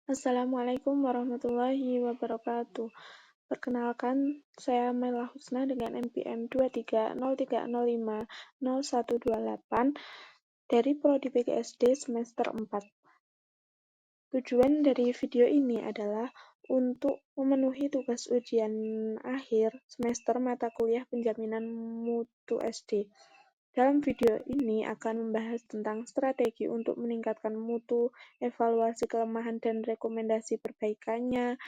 Assalamualaikum warahmatullahi wabarakatuh. Perkenalkan, saya Mela Husna dengan NPM 23030500128 dari Prodi PGSD semester 4. Tujuan dari video ini adalah untuk memenuhi tugas ujian akhir semester mata kuliah penjaminan mutu SD. Dalam video ini akan membahas tentang strategi untuk meningkatkan mutu, evaluasi kelemahan dan rekomendasi perbaikannya,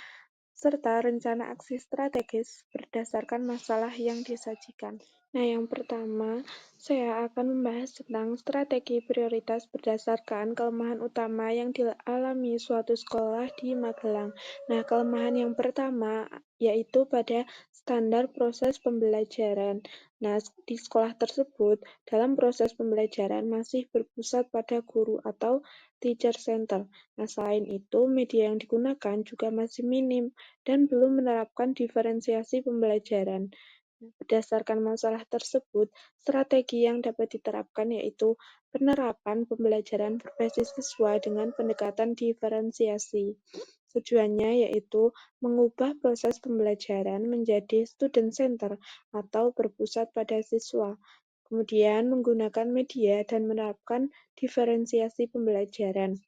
serta rencana aksi strategis berdasarkan masalah yang disajikan. Nah, yang pertama, saya akan membahas tentang strategi prioritas berdasarkan kelemahan utama yang dialami suatu sekolah di Magelang. Nah, kelemahan yang pertama yaitu pada standar proses pembelajaran. Nah, di sekolah tersebut, dalam proses pembelajaran masih berpusat pada guru atau teacher center. Nah, selain itu, media yang digunakan juga masih minim dan belum menerapkan diferensiasi pembelajaran. Berdasarkan masalah tersebut, strategi yang dapat diterapkan yaitu penerapan pembelajaran berbasis siswa dengan pendekatan diferensiasi. Tujuannya yaitu mengubah proses pembelajaran menjadi student center atau berpusat pada siswa. Kemudian menggunakan media dan menerapkan diferensiasi pembelajaran.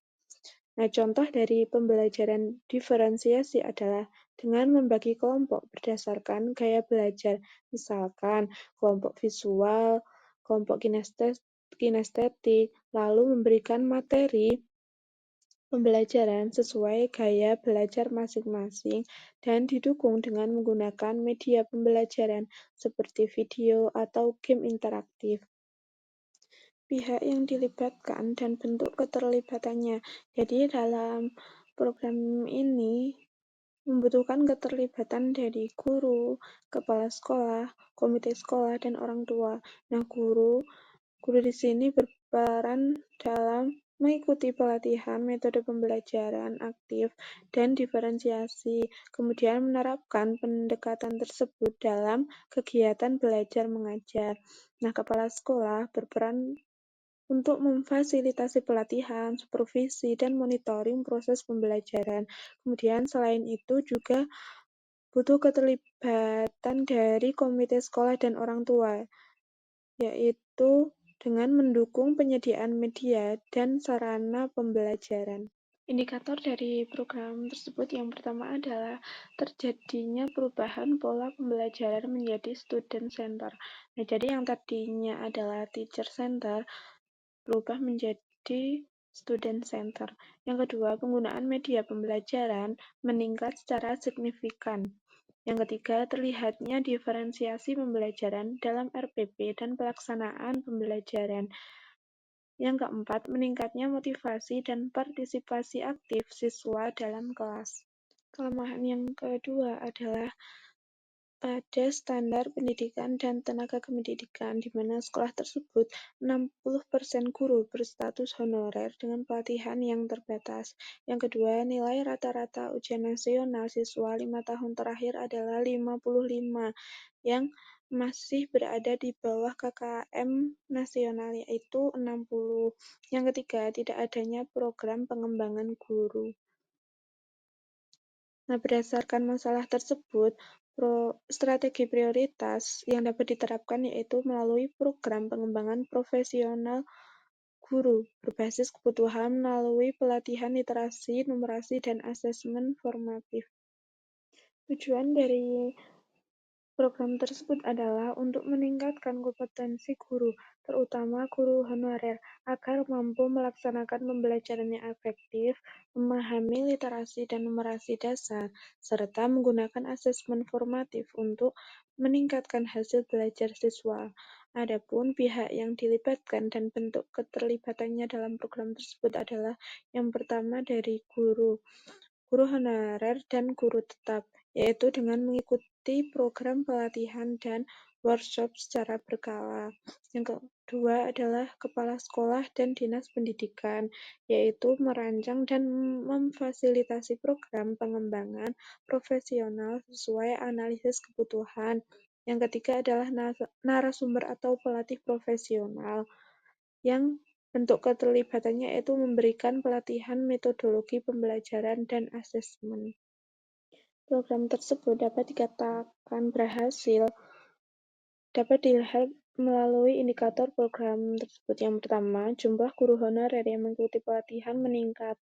Nah, contoh dari pembelajaran diferensiasi adalah dengan membagi kelompok berdasarkan gaya belajar, misalkan kelompok visual, kelompok kinestetik, lalu memberikan materi pembelajaran sesuai gaya belajar masing-masing dan didukung dengan menggunakan media pembelajaran seperti video atau game interaktif. Pihak yang dilibatkan dan bentuk keterlibatannya. Jadi dalam program ini membutuhkan keterlibatan dari guru, kepala sekolah, komite sekolah, dan orang tua. Nah, guru di sini berperan dalam mengikuti pelatihan metode pembelajaran aktif dan diferensiasi, kemudian menerapkan pendekatan tersebut dalam kegiatan belajar mengajar. Nah, kepala sekolah berperan untuk memfasilitasi pelatihan, supervisi, dan monitoring proses pembelajaran. Kemudian selain itu juga butuh keterlibatan dari komite sekolah dan orang tua, yaitu dengan mendukung penyediaan media dan sarana pembelajaran. Indikator dari program tersebut yang pertama adalah terjadinya perubahan pola pembelajaran menjadi student center. Nah, jadi yang tadinya adalah teacher center berubah menjadi student center. Yang kedua, penggunaan media pembelajaran meningkat secara signifikan. Yang ketiga, terlihatnya diferensiasi pembelajaran dalam RPP dan pelaksanaan pembelajaran. Yang keempat, meningkatnya motivasi dan partisipasi aktif siswa dalam kelas. Kelemahan yang kedua adalah pada standar pendidikan dan tenaga kependidikan, di mana sekolah tersebut 60% guru berstatus honorer dengan pelatihan yang terbatas. Yang kedua, nilai rata-rata ujian nasional siswa 5 tahun terakhir adalah 55, yang masih berada di bawah KKM nasional yaitu 60. Yang ketiga, tidak adanya program pengembangan guru. Nah, berdasarkan masalah tersebut, strategi prioritas yang dapat diterapkan yaitu melalui program pengembangan profesional guru berbasis kebutuhan melalui pelatihan literasi, numerasi, dan asesmen formatif. Tujuan dari program tersebut adalah untuk meningkatkan kompetensi guru, terutama guru honorer, agar mampu melaksanakan pembelajaran yang efektif, memahami literasi dan numerasi dasar, serta menggunakan asesmen formatif untuk meningkatkan hasil belajar siswa. Adapun pihak yang dilibatkan dan bentuk keterlibatannya dalam program tersebut adalah yang pertama dari guru honorer dan guru tetap, yaitu dengan mengikuti program pelatihan dan workshop secara berkala. Yang kedua adalah kepala sekolah dan dinas pendidikan, yaitu merancang dan memfasilitasi program pengembangan profesional sesuai analisis kebutuhan. Yang ketiga adalah narasumber atau pelatih profesional yang Bentuk keterlibatannya yaitu memberikan pelatihan metodologi pembelajaran dan asesmen. Program tersebut dapat dikatakan berhasil dapat dilihat melalui indikator program tersebut. Yang pertama, jumlah guru honorer yang mengikuti pelatihan meningkat.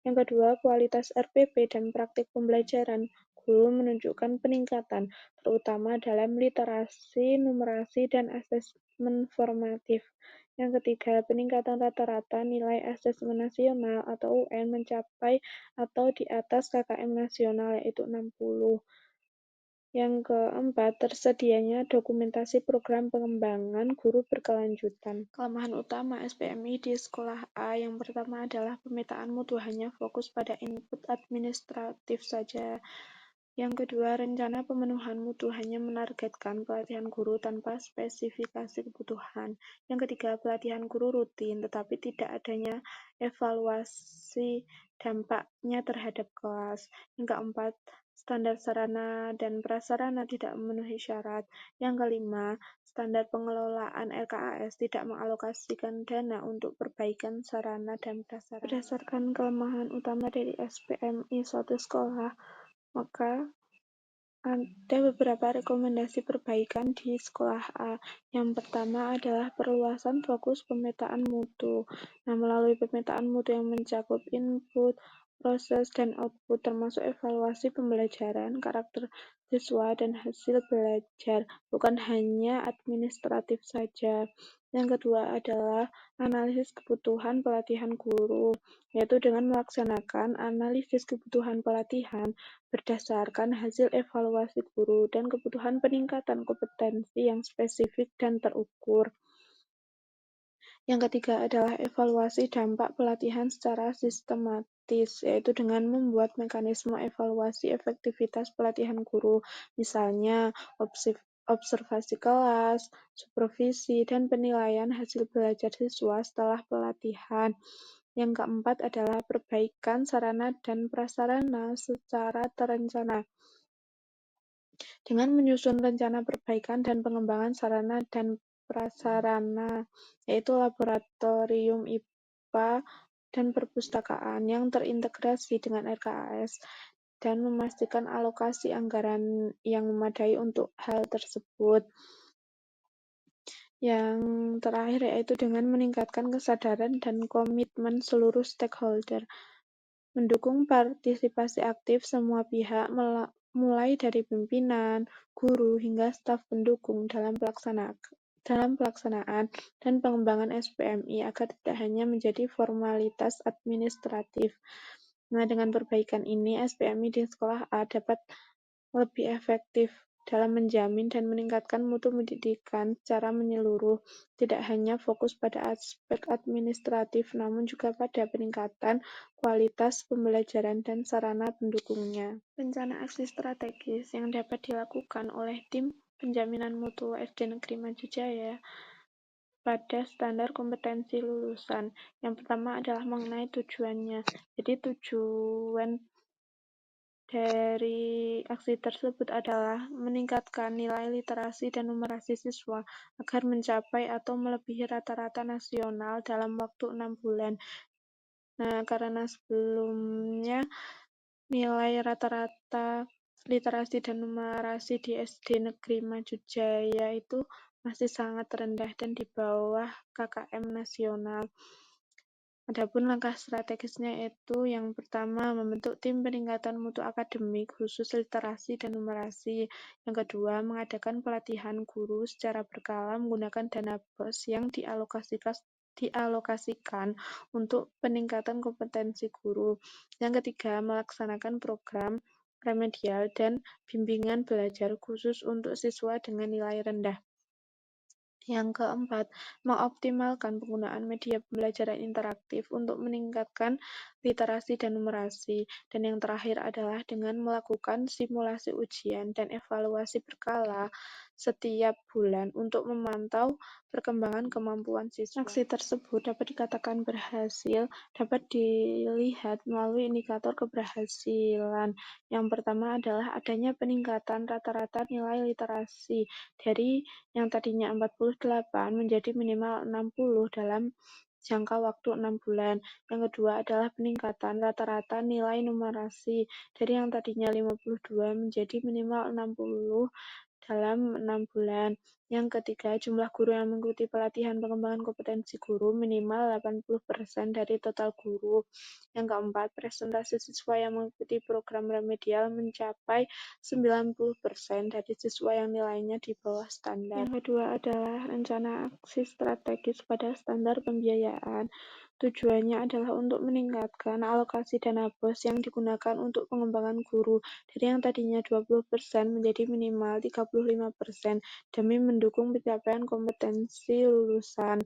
Yang kedua, kualitas RPP dan praktik pembelajaran guru menunjukkan peningkatan, terutama dalam literasi, numerasi, dan asesmen formatif. Yang ketiga, peningkatan rata-rata nilai asesmen nasional atau UN mencapai atau di atas KKM nasional yaitu 60. Yang keempat, tersedianya dokumentasi program pengembangan guru berkelanjutan. Kelemahan utama SPMI di sekolah A yang pertama adalah pemetaan mutu hanya fokus pada input administratif saja. Yang kedua, rencana pemenuhan mutu hanya menargetkan pelatihan guru tanpa spesifikasi kebutuhan. Yang ketiga, pelatihan guru rutin tetapi tidak adanya evaluasi dampaknya terhadap kelas. Yang keempat, standar sarana dan prasarana tidak memenuhi syarat. Yang kelima, standar pengelolaan LKAS tidak mengalokasikan dana untuk perbaikan sarana dan prasarana. Berdasarkan kelemahan utama dari SPMI suatu sekolah, maka ada beberapa rekomendasi perbaikan di sekolah A. Yang pertama adalah perluasan fokus pemetaan mutu. Nah, melalui pemetaan mutu yang mencakup input, proses, dan output, termasuk evaluasi pembelajaran, karakter siswa, dan hasil belajar, bukan hanya administratif saja. Yang kedua adalah analisis kebutuhan pelatihan guru, yaitu dengan melaksanakan analisis kebutuhan pelatihan berdasarkan hasil evaluasi guru dan kebutuhan peningkatan kompetensi yang spesifik dan terukur. Yang ketiga adalah evaluasi dampak pelatihan secara sistematis, yaitu dengan membuat mekanisme evaluasi efektivitas pelatihan guru, misalnya observasi kelas, supervisi, dan penilaian hasil belajar siswa setelah pelatihan. Yang keempat adalah perbaikan sarana dan prasarana secara terencana. Dengan menyusun rencana perbaikan dan pengembangan sarana dan prasarana, yaitu laboratorium IPA dan perpustakaan yang terintegrasi dengan RKAS, dan memastikan alokasi anggaran yang memadai untuk hal tersebut. Yang terakhir yaitu dengan meningkatkan kesadaran dan komitmen seluruh stakeholder, mendukung partisipasi aktif semua pihak mulai dari pimpinan, guru, hingga staf pendukung dalam pelaksanaan dan pengembangan SPMI agar tidak hanya menjadi formalitas administratif. Nah, dengan perbaikan ini, SPMI di sekolah A dapat lebih efektif dalam menjamin dan meningkatkan mutu pendidikan secara menyeluruh, tidak hanya fokus pada aspek administratif, namun juga pada peningkatan kualitas pembelajaran dan sarana pendukungnya. Rencana aksi strategis yang dapat dilakukan oleh tim penjaminan mutu SD Negeri Maju Jaya pada standar kompetensi lulusan. Yang pertama adalah mengenai tujuannya. Jadi tujuan dari aksi tersebut adalah meningkatkan nilai literasi dan numerasi siswa agar mencapai atau melebihi rata-rata nasional dalam waktu 6 bulan. Nah, karena sebelumnya nilai rata-rata literasi dan numerasi di SD Negeri Maju Jaya itu masih sangat rendah dan di bawah KKM nasional. Adapun langkah strategisnya yaitu yang pertama, membentuk tim peningkatan mutu akademik khusus literasi dan numerasi. Yang kedua, mengadakan pelatihan guru secara berkala menggunakan dana BOS yang dialokasikan untuk peningkatan kompetensi guru. Yang ketiga, melaksanakan program remedial dan bimbingan belajar khusus untuk siswa dengan nilai rendah. Yang keempat, mengoptimalkan penggunaan media pembelajaran interaktif untuk meningkatkan literasi dan numerasi. Dan yang terakhir adalah dengan melakukan simulasi ujian dan evaluasi berkala setiap bulan untuk memantau perkembangan kemampuan siswa. Aksi tersebut dapat dikatakan berhasil, dapat dilihat melalui indikator keberhasilan. Yang pertama adalah adanya peningkatan rata-rata nilai literasi dari yang tadinya 48 menjadi minimal 60 dalam jangka waktu 6 bulan. Yang kedua adalah peningkatan rata-rata nilai numerasi dari yang tadinya 52 menjadi minimal 60 dalam 6 bulan. Yang ketiga, jumlah guru yang mengikuti pelatihan pengembangan kompetensi guru minimal 80% dari total guru. Yang keempat, presentasi siswa yang mengikuti program remedial mencapai 90% dari siswa yang nilainya di bawah standar. Yang kedua adalah rencana aksi strategis pada standar pembiayaan. Tujuannya adalah untuk meningkatkan alokasi dana BOS yang digunakan untuk pengembangan guru dari yang tadinya 20% menjadi minimal 35% demi mendukung pencapaian kompetensi lulusan.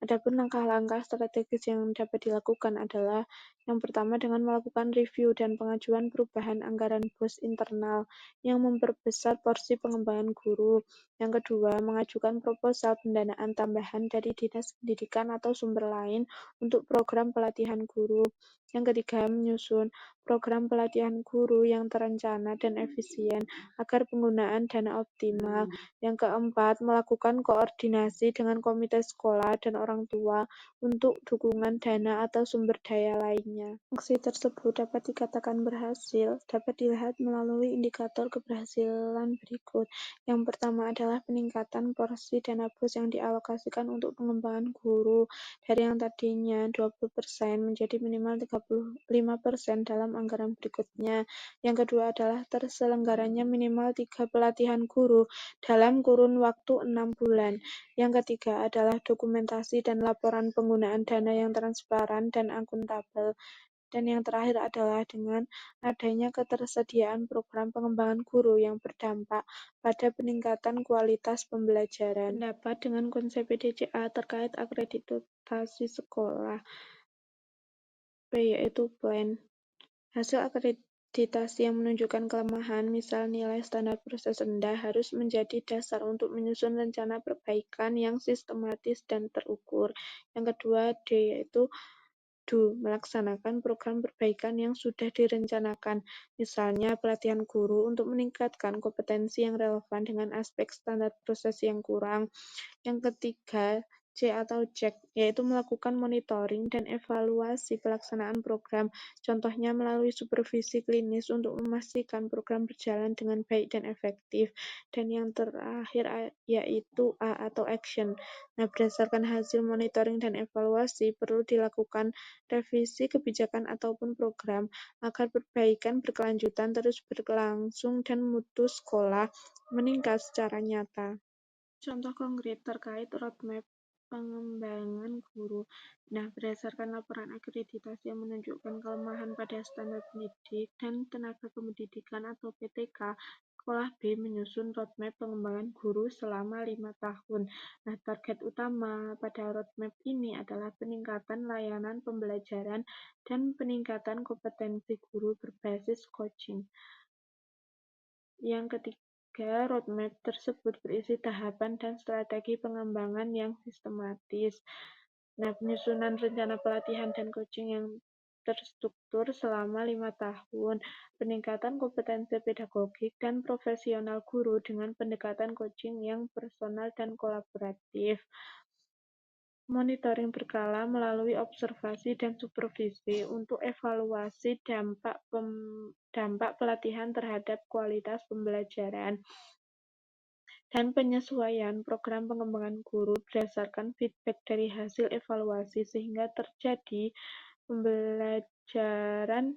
Adapun langkah-langkah strategis yang dapat dilakukan adalah yang pertama dengan melakukan review dan pengajuan perubahan anggaran BOS internal yang memperbesar porsi pengembangan guru. Yang kedua, mengajukan proposal pendanaan tambahan dari Dinas Pendidikan atau sumber lain untuk program pelatihan guru. Yang ketiga, menyusun program pelatihan guru yang terencana dan efisien agar penggunaan dana optimal. Yang keempat, melakukan koordinasi dengan komite sekolah dan orang tua untuk dukungan dana atau sumber daya lainnya. Aksi tersebut dapat dikatakan berhasil, dapat dilihat melalui indikator keberhasilan berikut. Yang pertama adalah peningkatan porsi dana BOS yang dialokasikan untuk pengembangan guru dari yang tadinya 20% menjadi minimal 35% dalam anggaran berikutnya. Yang kedua adalah terselenggaranya minimal 3 pelatihan guru dalam kurun waktu 6 bulan. Yang ketiga adalah dokumentasi dan laporan penggunaan dana yang transparan dan akuntabel. Dan yang terakhir adalah dengan adanya ketersediaan program pengembangan guru yang berdampak pada peningkatan kualitas pembelajaran. Pendapat dengan konsep PDCA terkait akreditasi sekolah, P yaitu plan. Hasil akreditasi yang menunjukkan kelemahan, misal nilai standar proses rendah, harus menjadi dasar untuk menyusun rencana perbaikan yang sistematis dan terukur. Yang kedua, D yaitu melaksanakan program perbaikan yang sudah direncanakan, misalnya pelatihan guru untuk meningkatkan kompetensi yang relevan dengan aspek standar proses yang kurang. Yang ketiga, C atau cek, yaitu melakukan monitoring dan evaluasi pelaksanaan program, contohnya melalui supervisi klinis untuk memastikan program berjalan dengan baik dan efektif. Dan yang terakhir yaitu A atau action. Nah, berdasarkan hasil monitoring dan evaluasi, perlu dilakukan revisi kebijakan ataupun program agar perbaikan berkelanjutan terus berlangsung dan mutu sekolah meningkat secara nyata. Contoh konkret terkait roadmap pengembangan guru. Nah, berdasarkan laporan akreditasi yang menunjukkan kelemahan pada standar pendidik dan tenaga kependidikan atau PTK, Sekolah B menyusun roadmap pengembangan guru selama 5 tahun. Nah, target utama pada roadmap ini adalah peningkatan layanan pembelajaran dan peningkatan kompetensi guru berbasis coaching. Yang ketiga, roadmap tersebut berisi tahapan dan strategi pengembangan yang sistematis. Nah, penyusunan rencana pelatihan dan coaching yang terstruktur selama 5 tahun, peningkatan kompetensi pedagogik dan profesional guru dengan pendekatan coaching yang personal dan kolaboratif. Monitoring berkala melalui observasi dan supervisi untuk evaluasi dampak pelatihan terhadap kualitas pembelajaran, dan penyesuaian program pengembangan guru berdasarkan feedback dari hasil evaluasi sehingga terjadi pembelajaran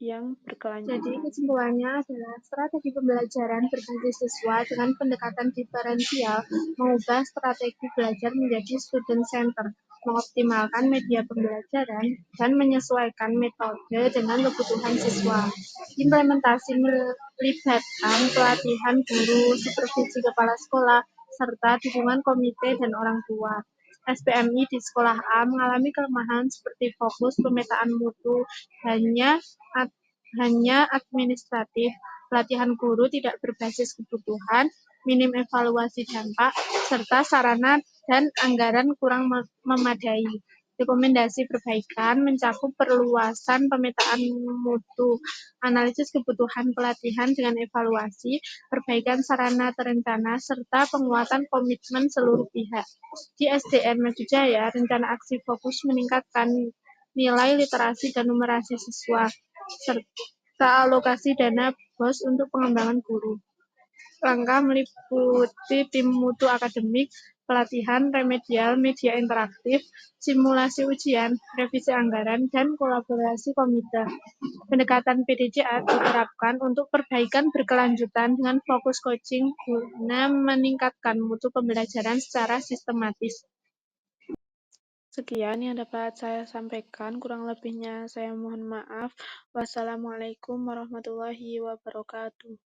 yang berkelanjutan. Jadi kesimpulannya adalah strategi pembelajaran berbasis siswa dengan pendekatan diferensial mengubah strategi belajar menjadi student center, mengoptimalkan media pembelajaran, dan menyesuaikan metode dengan kebutuhan siswa. Implementasi melibatkan pelatihan guru, supervisi kepala sekolah, serta dukungan komite dan orang tua. SPMI di sekolah A mengalami kelemahan seperti fokus pemetaan mutu hanya administratif, pelatihan guru tidak berbasis kebutuhan, minim evaluasi dampak, serta sarana dan anggaran kurang memadai. Rekomendasi perbaikan mencakup perluasan pemetaan mutu, analisis kebutuhan pelatihan dengan evaluasi, perbaikan sarana terencana, serta penguatan komitmen seluruh pihak. Di SDN Madujaya, rencana aksi fokus meningkatkan nilai literasi dan numerasi siswa, serta alokasi dana BOS untuk pengembangan guru. Langkah meliputi tim mutu akademik, pelatihan remedial, media interaktif, simulasi ujian, revisi anggaran, dan kolaborasi komite. Pendekatan PDJA diterapkan untuk perbaikan berkelanjutan dengan fokus coaching guna meningkatkan mutu pembelajaran secara sistematis. Sekian yang dapat saya sampaikan, kurang lebihnya saya mohon maaf. Wassalamualaikum warahmatullahi wabarakatuh.